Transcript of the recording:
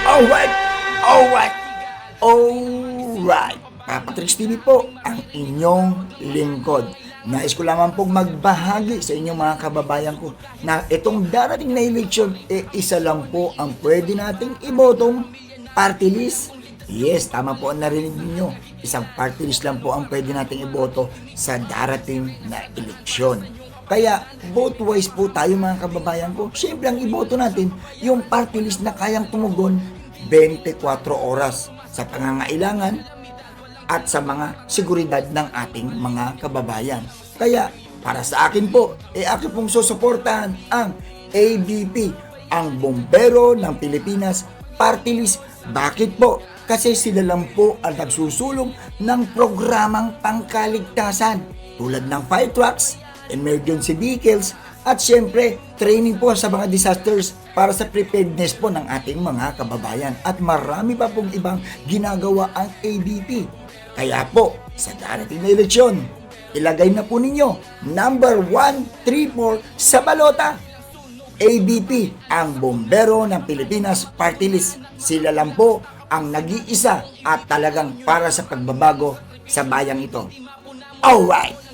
Alright, alright, alright. Papa Trix TV po ang inyong lingkod. Nais ko lamang pong magbahagi sa inyong mga kababayan ko na itong darating na eleksyon, isa lang po ang pwede nating ibotong party list. Yes, tama po ang narinig ninyo. Isang party list lang po ang pwede nating iboto sa darating na eleksyon. Kaya, vote-wise po tayo mga kababayan ko. Siyempre ang iboto natin, yung party list na kayang tumugon 24 oras sa pangangailangan at sa mga seguridad ng ating mga kababayan. Kaya, para sa akin po, akin pong susuportahan ang ABP, ang Bombero ng Pilipinas Party List. Bakit po? Kasi sila lang po ang nagsusulong ng programang pangkaligtasan tulad ng fire trucks, emergency vehicles, at syempre, training po sa mga disasters para sa preparedness po ng ating mga kababayan. At marami pa pong ibang ginagawa ang ABP. Kaya po, sa darating na eleksyon, ilagay na po ninyo number 134 sa balota. ABP, ang Bombero ng Pilipinas Party List. Sila lang po ang nag-iisa at talagang para sa pagbabago sa bayang ito. Alright!